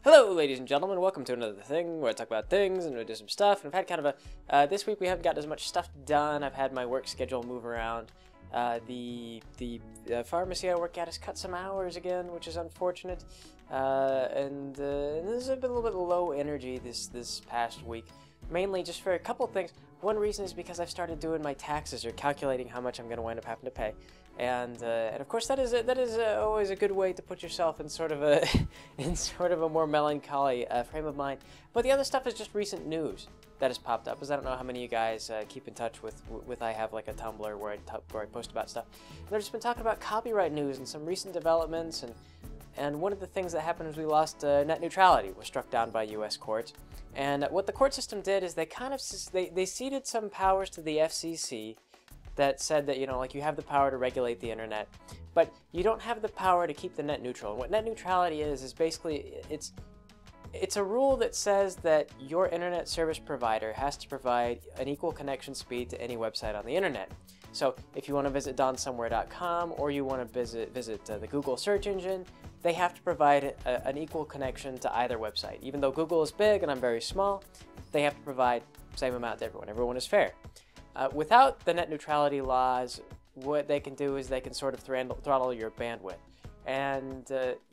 Hello, ladies and gentlemen. Welcome to another thing where I talk about things and we do some stuff. And I've had kind of a this week we haven't gotten as much stuff done. I've had my work schedule move around. The pharmacy I work at has cut some hours again, which is unfortunate. And this has been a little bit low energy this past week, mainly just for a couple things. One reason is because I've started doing my taxes or calculating how much I'm going to wind up having to pay. And of course that is always a good way to put yourself in sort of a more melancholy frame of mind. But the other stuff is just recent news that has popped up. Because I don't know how many of you guys keep in touch with I have like a Tumblr where I post about stuff. And I've just been talking about copyright news and some recent developments. And one of the things that happened is we lost net neutrality. Was struck down by U.S. courts. And what the court system did is they ceded some powers to the FCC. That said that, you know, like you have the power to regulate the internet, but you don't have the power to keep the net neutral. And what net neutrality is basically, it's a rule that says that your internet service provider has to provide an equal connection speed to any website on the internet. So if you want to visit donsomewhere.com or you want to visit the Google search engine, they have to provide an equal connection to either website. Even though Google is big and I'm very small, they have to provide the same amount to everyone. Everyone is fair. Without the net neutrality laws, what they can do is they can sort of throttle your bandwidth. And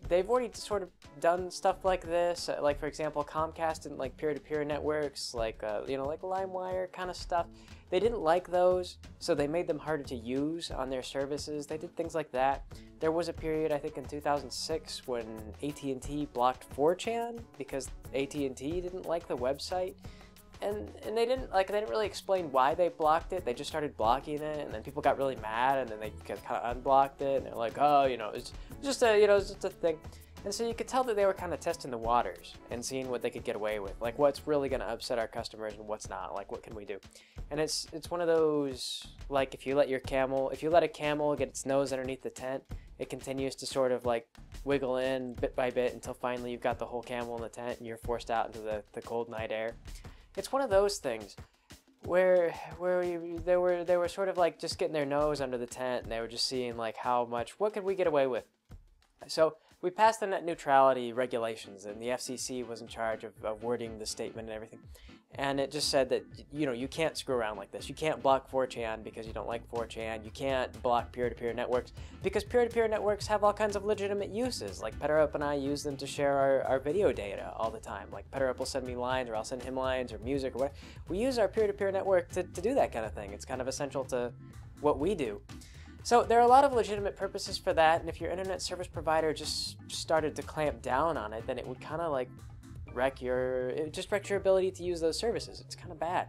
they've already sort of done stuff like this. Like, for example, Comcast and like peer-to-peer networks, like, like LimeWire kind of stuff. They didn't like those, so they made them harder to use on their services. They did things like that. There was a period, I think in 2006, when AT&T blocked 4chan because AT&T didn't like the website. And they didn't really explain why they blocked it. They just started blocking it, and then people got really mad, and then they kind of unblocked it, and they're like, oh, it's just a thing. And so you could tell that they were kind of testing the waters and seeing what they could get away with, like what's really going to upset our customers and what's not. Like, what can we do? And it's one of those, like, if you let a camel get its nose underneath the tent, it continues to sort of like wiggle in bit by bit until finally you've got the whole camel in the tent and you're forced out into the cold night air. It's one of those things where they were sort of like just getting their nose under the tent, and they were just seeing like what could we get away with. So we passed the net neutrality regulations, and the FCC was in charge of wording the statement and everything. And it just said that, you can't screw around like this. You can't block 4chan because you don't like 4chan. You can't block peer-to-peer networks because peer-to-peer networks have all kinds of legitimate uses. Like PetterUp and I use them to share our video data all the time. Like PetterUp will send me lines, or I'll send him lines or music or whatever. We use our peer-to-peer network to do that kind of thing. It's kind of essential to what we do. So there are a lot of legitimate purposes for that, and if your internet service provider just started to clamp down on it, then it would kind of like wreck your ability to use those services. It's kind of bad.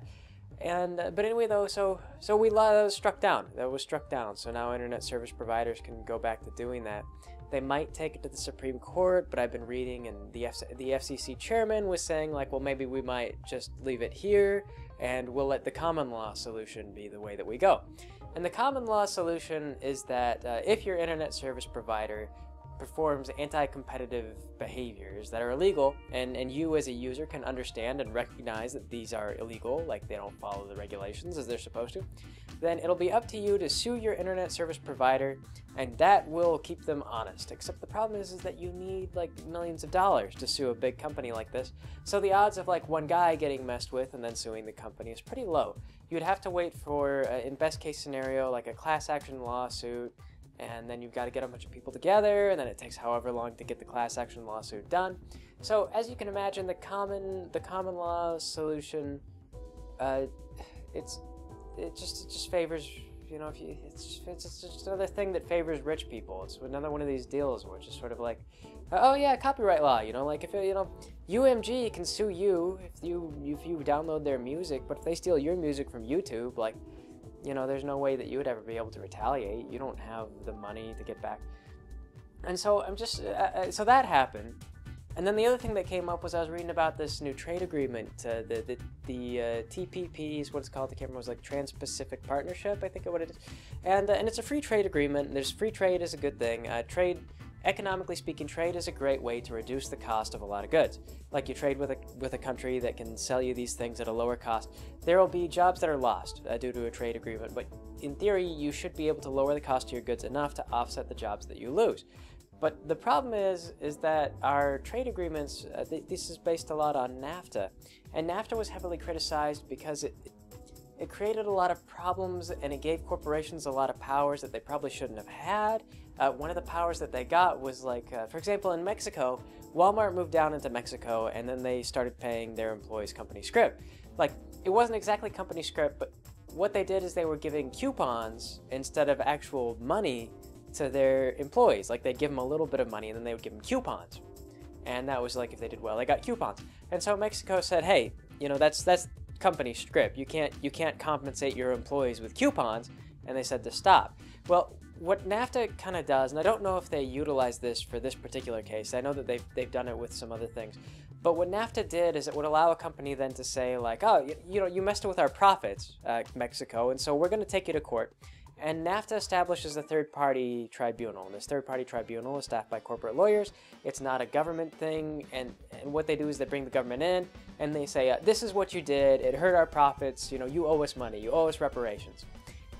And but anyway, though, so we struck down. That was struck down. So now internet service providers can go back to doing that. They might take it to the Supreme Court, but I've been reading, and the FCC chairman was saying, like, well, maybe we might just leave it here, and we'll let the common law solution be the way that we go. And the common law solution is that if your internet service provider performs anti-competitive behaviors that are illegal, and you as a user can understand and recognize that these are illegal, like they don't follow the regulations as they're supposed to, then it'll be up to you to sue your internet service provider, and that will keep them honest. Except the problem is that you need like millions of dollars to sue a big company like this, so the odds of like one guy getting messed with and then suing the company is pretty low. You'd have to wait for, in best case scenario, like a class action lawsuit, and then you've got to get a bunch of people together, and then it takes however long to get the class action lawsuit done. So as you can imagine, the common law solution, it just favors, it's just another thing that favors rich people. It's another one of these deals where it's just sort of like, oh yeah, copyright law, like if UMG can sue you if you download their music, but if they steal your music from YouTube, like, there's no way that you would ever be able to retaliate. You don't have the money to get back. And so I'm just, so that happened. And then the other thing that came up was I was reading about this new trade agreement, the TPP is what it's called. I can't remember. It was like Trans-Pacific Partnership, I think what it is. And it's a free trade agreement. And there's free trade is a good thing. Economically speaking, trade is a great way to reduce the cost of a lot of goods. Like you trade with a country that can sell you these things at a lower cost. There will be jobs that are lost due to a trade agreement, but in theory, you should be able to lower the cost of your goods enough to offset the jobs that you lose. But the problem is that our trade agreements, this is based a lot on NAFTA. And NAFTA was heavily criticized because it created a lot of problems, and it gave corporations a lot of powers that they probably shouldn't have had. One of the powers that they got was like, for example, in Mexico, Walmart moved down into Mexico, and then they started paying their employees company script. Like, it wasn't exactly company script, but what they did is they were giving coupons instead of actual money to their employees. Like, they'd give them a little bit of money, and then they would give them coupons. And that was like, if they did well, they got coupons. And so Mexico said, hey, you know, that's company script. You can't compensate your employees with coupons. And they said to stop. Well, what NAFTA kind of does, and I don't know if they utilize this for this particular case. I know that they've done it with some other things. But what NAFTA did is it would allow a company then to say, like, oh, you know, you messed with our profits, Mexico, and so we're going to take you to court. And NAFTA establishes a third-party tribunal. And this third-party tribunal is staffed by corporate lawyers. It's not a government thing. And what they do is they bring the government in, and they say, this is what you did. It hurt our profits. You know, you owe us money. You owe us reparations.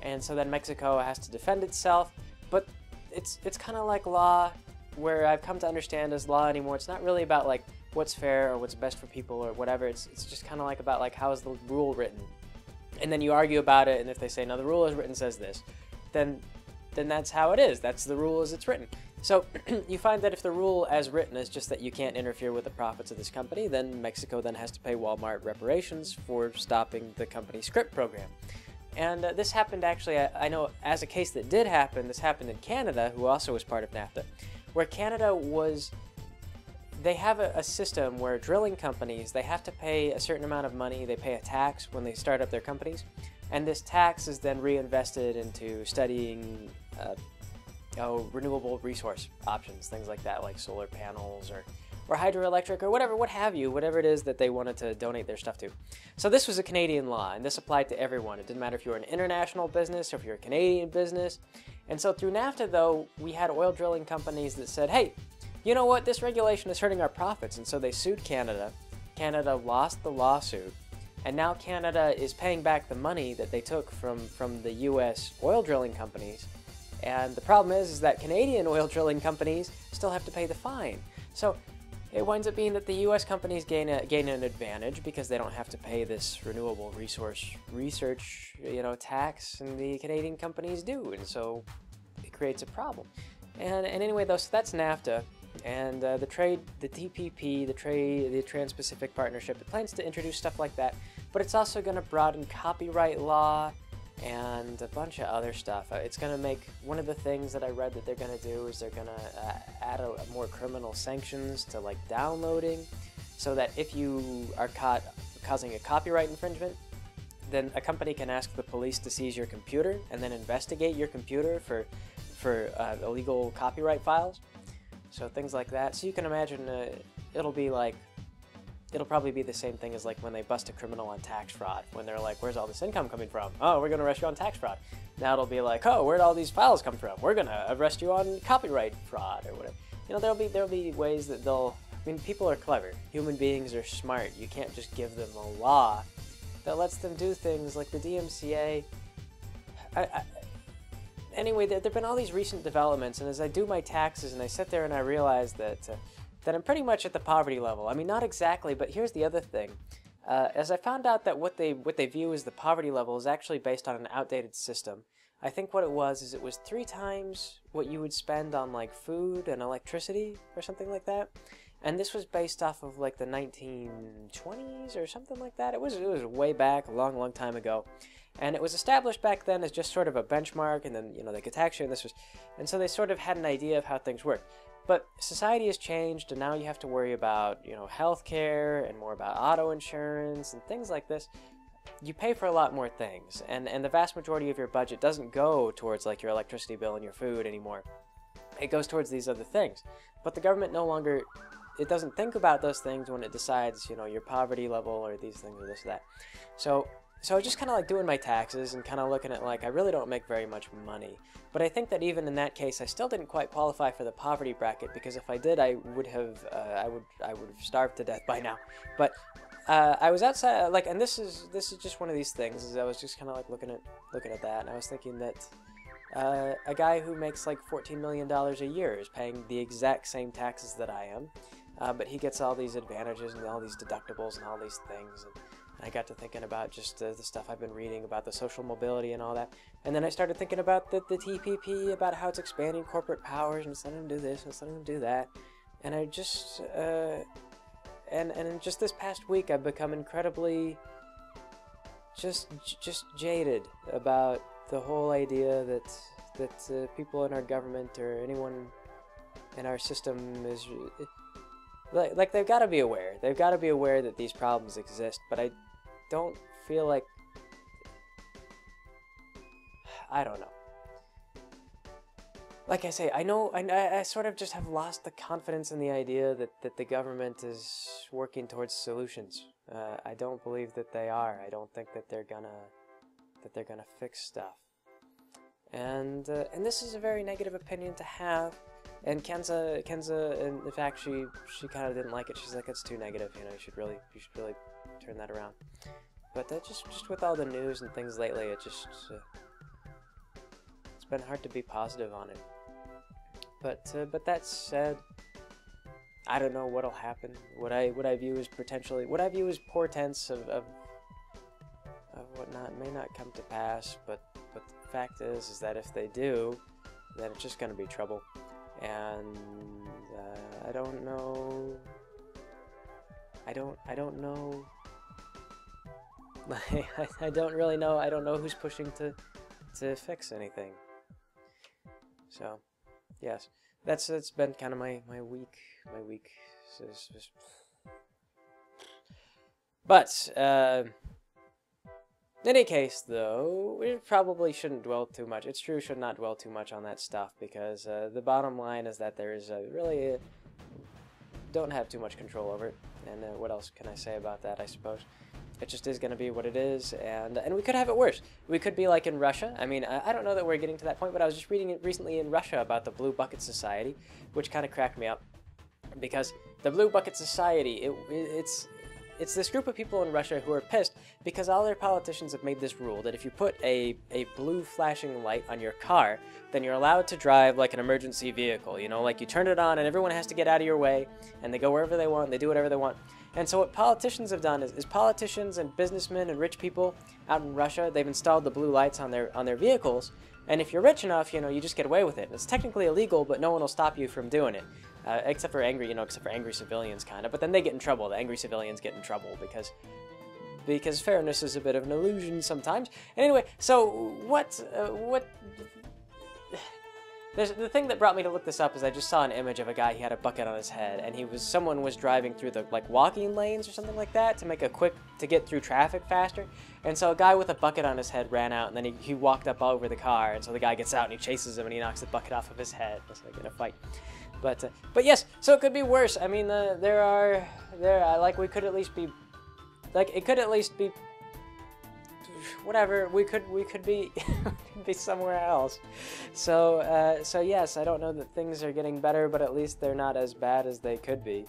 And so then Mexico has to defend itself. But it's kind of like law, where I've come to understand as law anymore. It's not really about, like, what's fair or what's best for people or whatever. It's just kind of like about, like, how is the rule written? And then you argue about it, and if they say, no, the rule as written says this, then that's how it is. That's the rule as it's written. So you find that if the rule as written is just that you can't interfere with the profits of this company, then Mexico then has to pay Walmart reparations for stopping the company script program. And this happened actually, I know as a case that did happen, this happened in Canada, who also was part of NAFTA, where Canada was... They have a system where drilling companies, they have to pay a certain amount of money, they pay a tax when they start up their companies, and this tax is then reinvested into studying renewable resource options, things like that, like solar panels or hydroelectric or whatever it is that they wanted to donate their stuff to. So this was a Canadian law, and this applied to everyone. It didn't matter if you were an international business or if you're a Canadian business. And so through NAFTA, though, we had oil drilling companies that said, hey, you know what, this regulation is hurting our profits, and so they sued Canada. Canada lost the lawsuit, and now Canada is paying back the money that they took from the U.S. oil drilling companies. And the problem is that Canadian oil drilling companies still have to pay the fine. So it winds up being that the U.S. companies gain an advantage because they don't have to pay this renewable resource research, tax, and the Canadian companies do, and so it creates a problem. And anyway, though, so that's NAFTA. And the TPP, the Trans-Pacific Partnership, it plans to introduce stuff like that, but it's also going to broaden copyright law and a bunch of other stuff. It's going to make, one of the things that I read that they're going to do is they're going to add more criminal sanctions to, like, downloading, so that if you are caught causing a copyright infringement, then a company can ask the police to seize your computer and then investigate your computer for illegal copyright files. So things like that. So you can imagine it'll probably be the same thing as like when they bust a criminal on tax fraud, when they're like, where's all this income coming from? Oh, we're going to arrest you on tax fraud. Now it'll be like, oh, where'd all these files come from? We're going to arrest you on copyright fraud or whatever. There'll be ways that people are clever. Human beings are smart. You can't just give them a law that lets them do things like the DMCA. Anyway, there have been all these recent developments, and as I do my taxes and I sit there and I realize that I'm pretty much at the poverty level. I mean, not exactly, but here's the other thing. As I found out that what they view as the poverty level is actually based on an outdated system. I think what it was 3 times what you would spend on, like, food and electricity or something like that. And this was based off of, like, the 1920s or something like that. It was way back, a long, long time ago. And it was established back then as just sort of a benchmark, and then, they could tax you, and so they sort of had an idea of how things work. But society has changed, and now you have to worry about, healthcare and more about auto insurance and things like this. You pay for a lot more things, and the vast majority of your budget doesn't go towards, like, your electricity bill and your food anymore. It goes towards these other things. But the government it doesn't think about those things when it decides, your poverty level or these things or this or that. So I was just kind of like doing my taxes and kind of looking at, like, I really don't make very much money. But I think that even in that case, I still didn't quite qualify for the poverty bracket, because if I did, I would have starved to death by now. But I was outside, like, and this is just one of these things. Is I was just kind of like looking at that, and I was thinking that a guy who makes like $14 million a year is paying the exact same taxes that I am, but he gets all these advantages and all these deductibles and all these things. And I got to thinking about just the stuff I've been reading about the social mobility and all that. And then I started thinking about the TPP, about how it's expanding corporate powers, and it's letting them do this and it's letting them do that. And I just, and just this past week, I've become incredibly just jaded about the whole idea that people in our government or anyone in our system is like they've got to be aware. They've got to be aware that these problems exist, but I don't feel like, I don't know. Like I say, I sort of just have lost the confidence in the idea that the government is working towards solutions. I don't believe that they are. I don't think that they're gonna fix stuff. And this is a very negative opinion to have. And Kenza, in fact, she kind of didn't like it. She's like, it's too negative. You know, you should really turn that around. But just with all the news and things lately, it's been hard to be positive on it. But that said, I don't know what'll happen. What I view as portents of what may not come to pass. But the fact is that if they do, then it's just gonna be trouble. And I don't know. I don't know. I don't really know. I don't know who's pushing to fix anything. So, yes, that's been kind of my week. But in any case, though, we probably shouldn't dwell too much. It's true, should not dwell too much on that stuff, because the bottom line is that there's really don't have too much control over it. And what else can I say about that, I suppose? It just is going to be what it is, and we could have it worse. We could be like in Russia. I mean, I don't know that we're getting to that point, but I was just reading it recently in Russia about the Blue Bucket Society, which kind of cracked me up, because the Blue Bucket Society, it's this group of people in Russia who are pissed because all their politicians have made this rule that if you put a blue flashing light on your car, then you're allowed to drive like an emergency vehicle. You know, like you turn it on and everyone has to get out of your way, and they go wherever they want, and they do whatever they want. And so what politicians have done is politicians and businessmen and rich people out in Russia, they've installed the blue lights on their vehicles, and if you're rich enough, you know, you just get away with it. It's technically illegal, but no one will stop you from doing it. Except for angry civilians, kind of. But then they get in trouble. The angry civilians get in trouble because fairness is a bit of an illusion sometimes. Anyway, so the thing that brought me to look this up is I just saw an image of a guy. He had a bucket on his head, and someone was driving through the walking lanes or something like that to get through traffic faster. And so a guy with a bucket on his head ran out, and then he walked up over the car, and so the guy gets out and he chases him and he knocks the bucket off of his head. It's like in a fight. But yes, so it could be worse. I mean, we could at least be, it could at least be, whatever. We could be, be somewhere else. So yes, I don't know that things are getting better, but at least they're not as bad as they could be.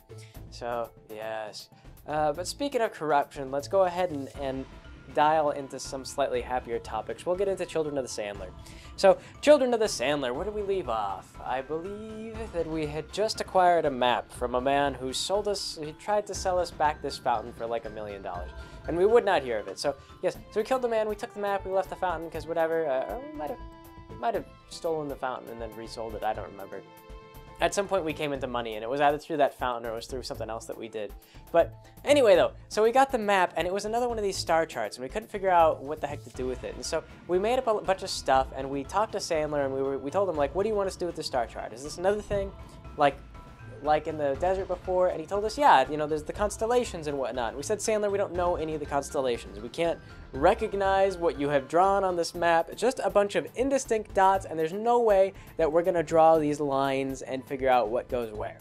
So yes. But speaking of corruption, let's go ahead and dial into some slightly happier topics. We'll get into Children of the Sandler. So, Children of the Sandler, where did we leave off? I believe that we had just acquired a map from a man who tried to sell us back this fountain for like $1 million. And we would not hear of it. So, yes, so we killed the man, we took the map, we left the fountain, because whatever, or we might have stolen the fountain and then resold it, I don't remember. At some point we came into money, and it was either through that fountain or it was through something else that we did. But anyway, though, so we got the map, and it was another one of these star charts, and we couldn't figure out what the heck to do with it. And so we made up a bunch of stuff, and we talked to Sandler, and we told him, like, what do you want us to do with the star chart? Is this another thing, like in the desert before? And he told us, yeah, you know, there's the constellations and whatnot. And we said, Sandler, we don't know any of the constellations. We can't recognize what you have drawn on this map. It's just a bunch of indistinct dots, and there's no way that we're going to draw these lines and figure out what goes where.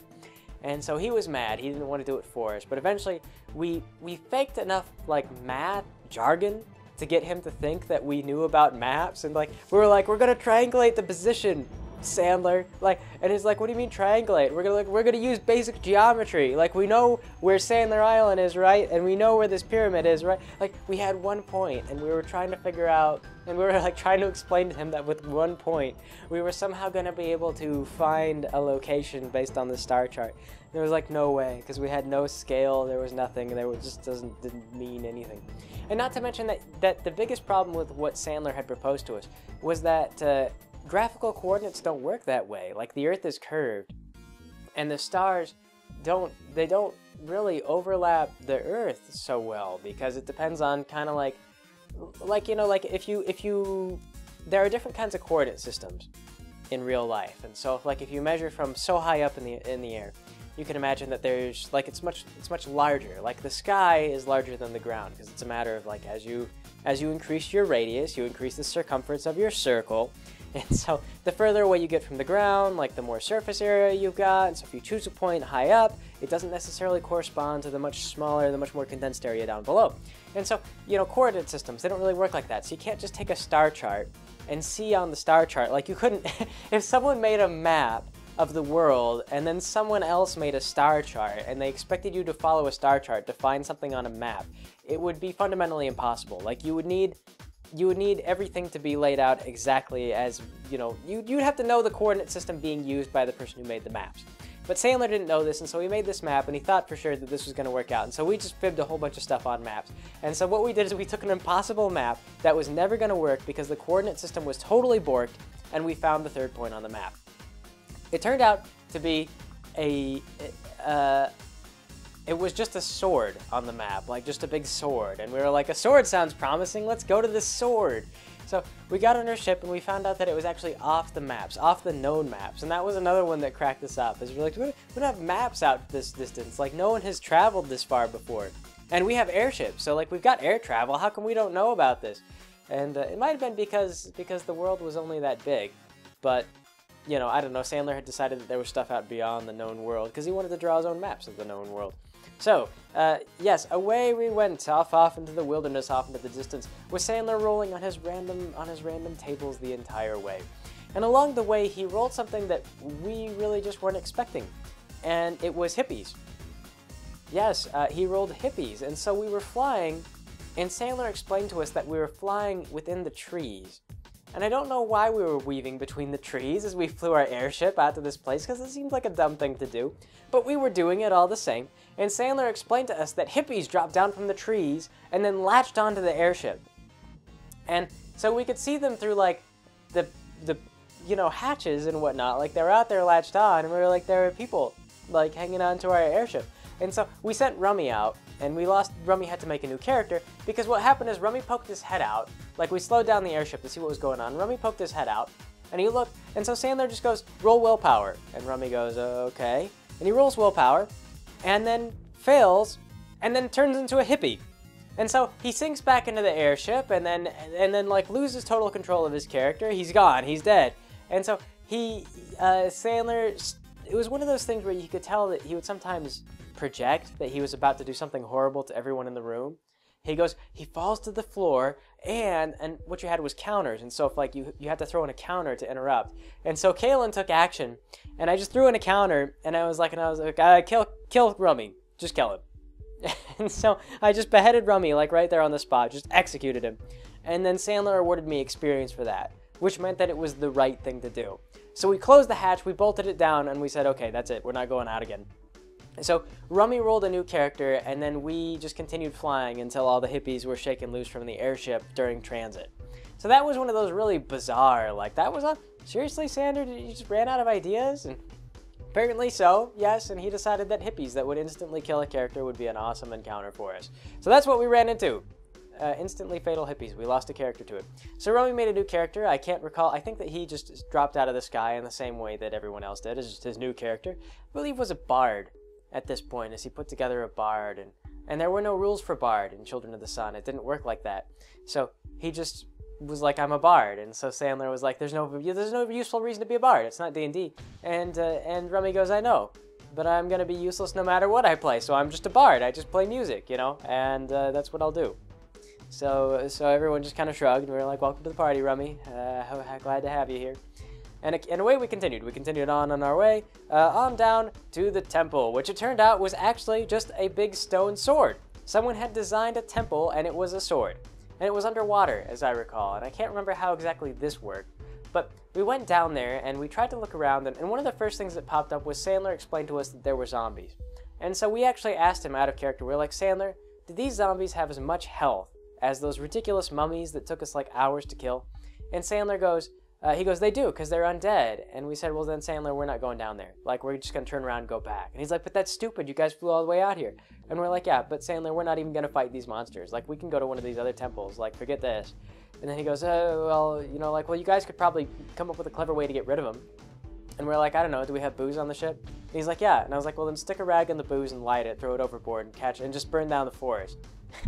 And so he was mad. He didn't want to do it for us. But eventually, we faked enough, like, math jargon to get him to think that we knew about maps. And, like, we were like, we're going to triangulate the position Sandler. Like, and it's like, what do you mean triangulate? We're gonna use basic geometry. Like, we know where Sandler Island is, right? And we know where this pyramid is, right? Like, we had 1 point, and we were trying to figure out, and we were like trying to explain to him that with 1 point, we were somehow gonna be able to find a location based on the star chart. There was like no way, because we had no scale, there was nothing, there was just didn't mean anything. And not to mention that the biggest problem with what Sandler had proposed to us was that graphical coordinates don't work that way. Like, the Earth is curved, and the stars don't really overlap the Earth so well, because it depends on kind of like you know, like if you there are different kinds of coordinate systems in real life, and so if you measure from so high up in the air, you can imagine that there's like it's much larger. Like, the sky is larger than the ground, because it's a matter of like as you increase your radius, you increase the circumference of your circle. And so the further away you get from the ground, like the more surface area you've got. And so if you choose a point high up, it doesn't necessarily correspond to the much smaller, the much more condensed area down below. And so, you know, coordinate systems, they don't really work like that. So you can't just take a star chart and see on the star chart, like you couldn't, if someone made a map of the world and then someone else made a star chart and they expected you to follow a star chart to find something on a map, it would be fundamentally impossible. Like, you would need everything to be laid out exactly as, you know, you'd have to know the coordinate system being used by the person who made the maps. But Sandler didn't know this, and so he made this map, and he thought for sure that this was going to work out. And so we just fibbed a whole bunch of stuff on maps. And so what we did is we took an impossible map that was never going to work because the coordinate system was totally borked, and we found the 3rd point on the map. It turned out to be it was just a sword on the map, like just a big sword. And we were like, a sword sounds promising, let's go to this sword. So we got on our ship and we found out that it was actually off the maps, off the known maps. And that was another one that cracked us up, is we're like, we don't have maps out this distance. Like, no one has traveled this far before. And we have airships, so like, we've got air travel, how come we don't know about this? And it might have been because the world was only that big. But, you know, I don't know, Sandler had decided that there was stuff out beyond the known world because he wanted to draw his own maps of the known world. So, yes, away we went, off into the wilderness, off into the distance, with Sandler rolling on his random tables the entire way. And along the way, he rolled something that we really just weren't expecting, and it was hippies. Yes, he rolled hippies, and so we were flying, and Sandler explained to us that we were flying within the trees. And I don't know why we were weaving between the trees as we flew our airship out to this place, because it seemed like a dumb thing to do. But we were doing it all the same, and Sandler explained to us that hippies dropped down from the trees and then latched onto the airship. And so we could see them through, like, the you know, hatches and whatnot. Like, they were out there latched on, and we were like, there were people, like, hanging on to our airship. And so we sent Rummy out, and Rummy had to make a new character, because what happened is Rummy poked his head out. Like, we slowed down the airship to see what was going on. Rummy poked his head out, and he looked, and so Sandler just goes, roll willpower. And Rummy goes, okay. And he rolls willpower, and then fails, and then turns into a hippie. And so he sinks back into the airship, and then like loses total control of his character. He's gone, he's dead. And so Sandler, it was one of those things where you could tell that he would sometimes project that he was about to do something horrible to everyone in the room. He falls to the floor, and what you had was counters, and so if like you had to throw in a counter to interrupt. And so Kalen took action, and I just threw in a counter, and I was like, kill Rummy, just kill him. And so I just beheaded Rummy, like right there on the spot, just executed him. And then Sandler awarded me experience for that, which meant that it was the right thing to do. So we closed the hatch, we bolted it down, and we said, okay, that's it, we're not going out again. So Rummy rolled a new character, and then we just continued flying until all the hippies were shaken loose from the airship during transit. So that was one of those really bizarre, like, that was seriously, Sandler, you just ran out of ideas? And apparently so, yes, and he decided that hippies that would instantly kill a character would be an awesome encounter for us. So that's what we ran into. Instantly fatal hippies. We lost a character to it. So Rummy made a new character. I can't recall. I think that he just dropped out of the sky in the same way that everyone else did. It's just his new character. I believe was a bard at this point, as he put together a bard, and there were no rules for bard in Children of the Sun. It didn't work like that. So he just was like, I'm a bard, and so Sandler was like, there's no useful reason to be a bard. It's not D&D. And Rummy goes, I know, but I'm gonna be useless no matter what I play. So I'm just a bard. I just play music, you know, and that's what I'll do. So everyone just kind of shrugged, and we were like, welcome to the party, Rummy. Glad to have you here. And away we continued. We continued on our way, on down to the temple, which it turned out was actually just a big stone sword. Someone had designed a temple, and it was a sword. And it was underwater, as I recall, and I can't remember how exactly this worked. But we went down there, and we tried to look around, and one of the first things that popped up was Sandler explained to us that there were zombies. And so we actually asked him out of character. We were like, Sandler, did these zombies have as much health as those ridiculous mummies that took us like hours to kill? And Sandler goes, they do, because they're undead. And we said, well then, Sandler, we're not going down there. Like, we're just going to turn around and go back. And he's like, but that's stupid. You guys flew all the way out here. And we're like, yeah, but Sandler, we're not even going to fight these monsters. Like, we can go to one of these other temples. Like, forget this. And then he goes, well, you guys could probably come up with a clever way to get rid of them. And we're like, I don't know, do we have booze on the ship? And he's like, yeah. And I was like, well, then stick a rag in the booze and light it, throw it overboard and catch it, and just burn down the forest.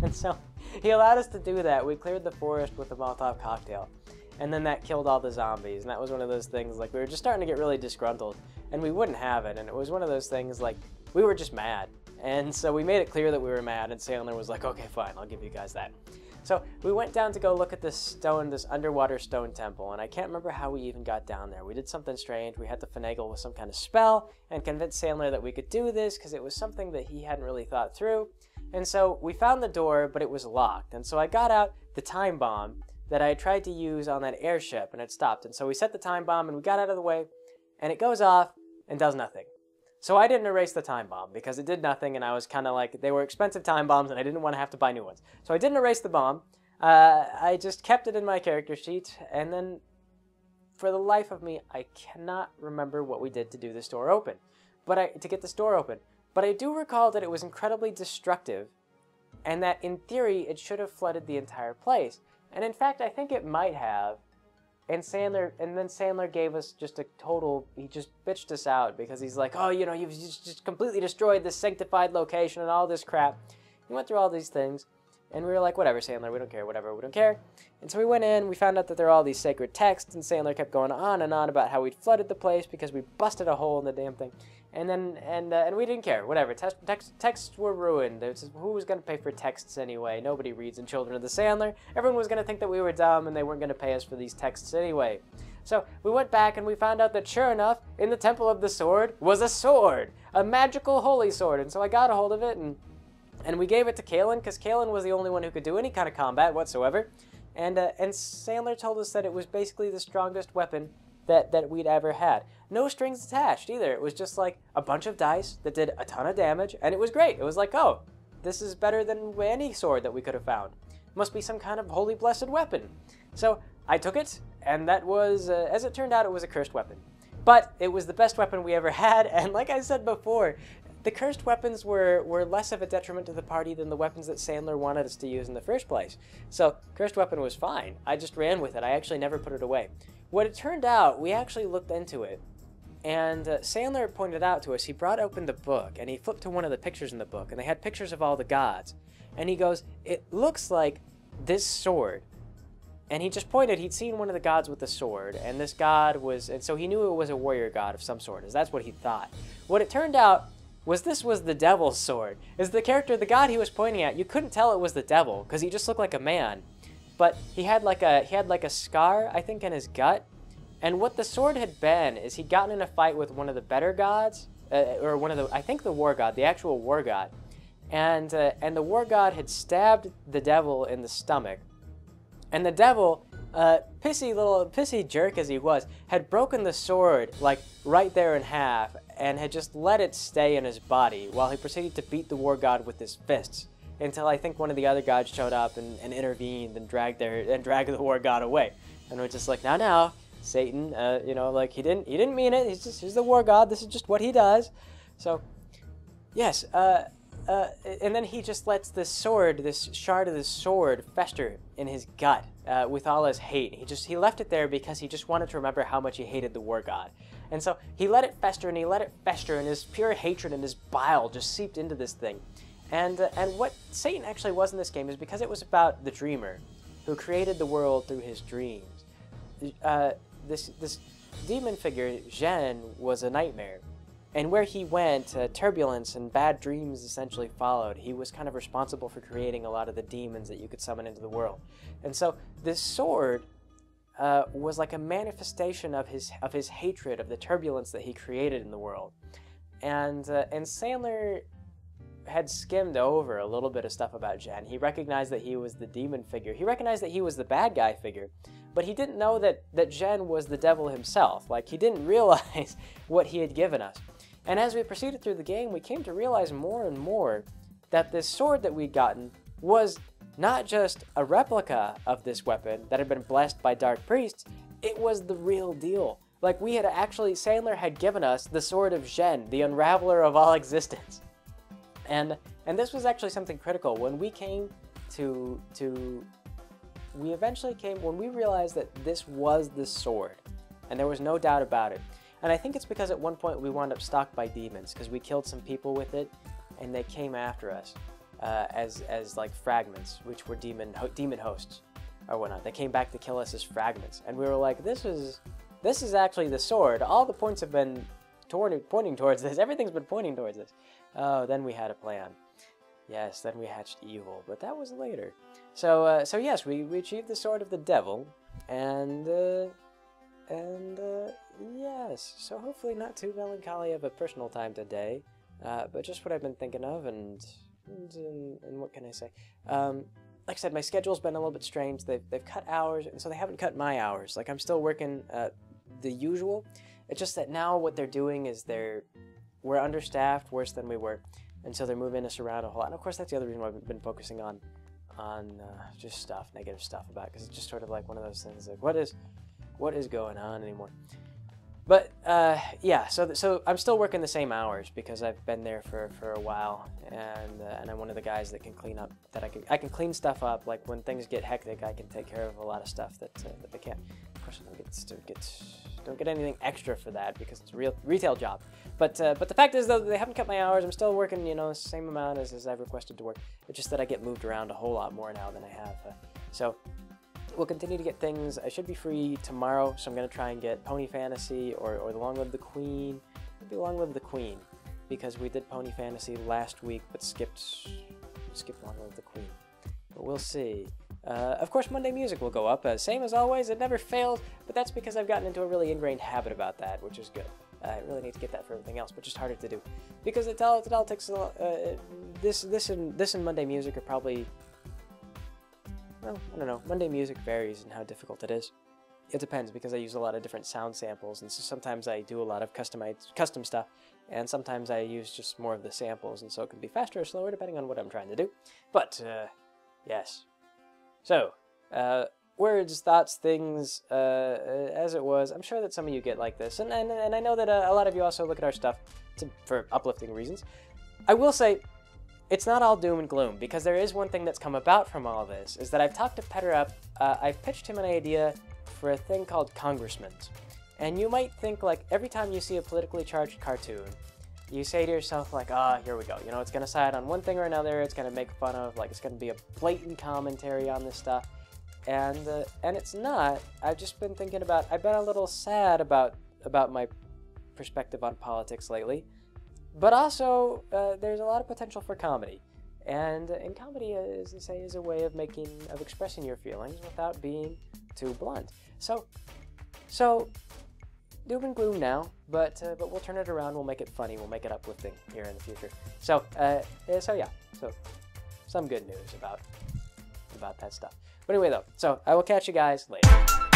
And so he allowed us to do that. We cleared the forest with a Molotov cocktail. And then that killed all the zombies. And that was one of those things, like, we were just starting to get really disgruntled. And we wouldn't have it. And it was one of those things, like, we were just mad. And so we made it clear that we were mad. And Sandler was like, okay, fine, I'll give you guys that. So we went down to go look at this underwater stone temple, and I can't remember how we even got down there. We did something strange. We had to finagle with some kind of spell and convince Sandler that we could do this because it was something that he hadn't really thought through. And so we found the door, but it was locked. And so I got out the time bomb that I had tried to use on that airship, and it stopped. And so we set the time bomb, and we got out of the way, and it goes off and does nothing. So I didn't erase the time bomb because it did nothing, and I was kind of like, they were expensive time bombs, and I didn't want to have to buy new ones. So I didn't erase the bomb. I just kept it in my character sheet, and then for the life of me, I cannot remember what we did to do this door open, to get this door open. But I do recall that it was incredibly destructive, and that in theory, it should have flooded the entire place. And in fact, I think it might have. And then Sandler gave us just a total, he just bitched us out because he's like, oh, you've just completely destroyed this sanctified location and all this crap. He went through all these things, and we were like, whatever, Sandler, we don't care, whatever, we don't care. And so we went in, we found out that there are all these sacred texts, and Sandler kept going on and on about how we'd flooded the place because we busted a hole in the damn thing. And then, and we didn't care, whatever, texts were ruined. Who was going to pay for texts anyway? Nobody reads in Children of the Sandler. Everyone was going to think that we were dumb and they weren't going to pay us for these texts anyway. So we went back and we found out that sure enough, in the Temple of the Sword was a sword, a magical holy sword. And so I got a hold of it and we gave it to Kalen because Kalen was the only one who could do any kind of combat whatsoever. And Sandler told us that it was basically the strongest weapon that we'd ever had. No strings attached either. It was just like a bunch of dice that did a ton of damage, and it was great. It was like, oh, this is better than any sword that we could have found. Must be some kind of holy blessed weapon. So I took it, and that was, as it turned out, it was a cursed weapon. But it was the best weapon we ever had, and like I said before, the cursed weapons were less of a detriment to the party than the weapons that Sandler wanted us to use in the first place. So, cursed weapon was fine. I just ran with it. I actually never put it away. What it turned out, we actually looked into it, and Sandler pointed out to us, he brought open the book, and he flipped to one of the pictures in the book, and they had pictures of all the gods. And he goes, it looks like this sword. And he just pointed, he'd seen one of the gods with the sword, and this god was, and so he knew it was a warrior god of some sort, as that's what he thought. What it turned out was this was the devil's sword. Is the character, the god he was pointing at, you couldn't tell it was the devil, because he just looked like a man. But he had like a scar, I think, in his gut. And what the sword had been is he'd gotten in a fight with one of the better gods, or one of the, I think the war god, the actual war god. And the war god had stabbed the devil in the stomach. And the devil, pissy jerk as he was, had broken the sword, like, right there in half, and had just let it stay in his body, while he proceeded to beat the war god with his fists, until I think one of the other gods showed up and intervened and dragged the war god away. And we're just like, now, Satan, like, he didn't mean it, he's the war god, this is just what he does. So, yes, and then he just lets this sword, this shard of the sword, fester in his gut with all his hate. He left it there because he just wanted to remember how much he hated the war god. And so he let it fester, and his pure hatred and his bile just seeped into this thing. And what Satan actually was in this game is because it was about the dreamer who created the world through his dreams. This demon figure, Zhen, was a nightmare. And where he went, turbulence and bad dreams essentially followed. He was kind of responsible for creating a lot of the demons that you could summon into the world. And so this sword, was like a manifestation of his hatred of the turbulence that he created in the world, and Sandler had skimmed over a little bit of stuff about Jen. He recognized that he was the demon figure. He recognized that he was the bad guy figure, but he didn't know that Jen was the devil himself. Like, he didn't realize what he had given us. And as we proceeded through the game, we came to realize more and more that this sword that we'd gotten was not just a replica of this weapon that had been blessed by dark priests, it was the real deal. Like, we had actually, Sandler had given us the sword of Jen, the unraveler of all existence. And this was actually something critical. When we came we eventually came, when we realized that this was the sword, and there was no doubt about it. And I think it's because at one point we wound up stalked by demons, because we killed some people with it, and they came after us as like fragments, which were demon hosts or whatnot. They came back to kill us as fragments, and we were like, this is actually the sword. All the points have been pointing towards this. Everything's been pointing towards this. Oh, then we had a plan. Yes, then we hatched evil, but that was later. So yes, we achieved the sword of the devil, and yes. So hopefully not too melancholy of a personal time today, but just what I've been thinking of, and what can I say? Like I said, my schedule's been a little bit strange. They've cut hours, and so they haven't cut my hours. Like, I'm still working the usual. It's just that now what they're doing is we're understaffed, worse than we were, and so they're moving us around a whole lot. And of course, that's the other reason why I've been focusing on just stuff, negative stuff about it, because it's just sort of like one of those things like, what is going on anymore? But yeah, so I'm still working the same hours because I've been there for a while, and I'm one of the guys that can clean up. I can clean stuff up. Like, when things get hectic, I can take care of a lot of stuff that they can't. Of course, I don't get anything extra for that because it's a real retail job. But the fact is, though, they haven't cut my hours. I'm still working, the same amount as I've requested to work. It's just that I get moved around a whole lot more now than I have. So we'll continue to get things. I should be free tomorrow, so I'm going to try and get Pony Fantasy or the Long Live the Queen. Maybe Long Live the Queen, because we did Pony Fantasy last week, but skipped Long Live the Queen. But we'll see. Of course, Monday Music will go up. Same as always, it never fails, but that's because I've gotten into a really ingrained habit about that, which is good. I really need to get that for everything else, but just harder to do. Because it all takes a lot, this and Monday Music are probably, well, I don't know. Monday Music varies in how difficult it is. It depends, because I use a lot of different sound samples, and so sometimes I do a lot of custom stuff, and sometimes I use just more of the samples, and so it can be faster or slower depending on what I'm trying to do. But, yes. So, words, thoughts, things, as it was. I'm sure that some of you get like this, and I know that a lot of you also look at our stuff for uplifting reasons. I will say, it's not all doom and gloom, because there is one thing that's come about from all this, is that I've talked to Petter up, I've pitched him an idea for a thing called Congressmen. And you might think, like, every time you see a politically charged cartoon, you say to yourself, like, here we go, it's going to side on one thing or another, it's going to make fun of, like, it's going to be a blatant commentary on this stuff, and it's not. I've just been thinking about, I've been a little sad about my perspective on politics lately, but also, there's a lot of potential for comedy, and comedy, as they say, is a way of expressing your feelings without being too blunt. So, doom and gloom now, but we'll turn it around. We'll make it funny. We'll make it uplifting here in the future. So yeah. So, some good news about that stuff. But anyway, though. So I will catch you guys later.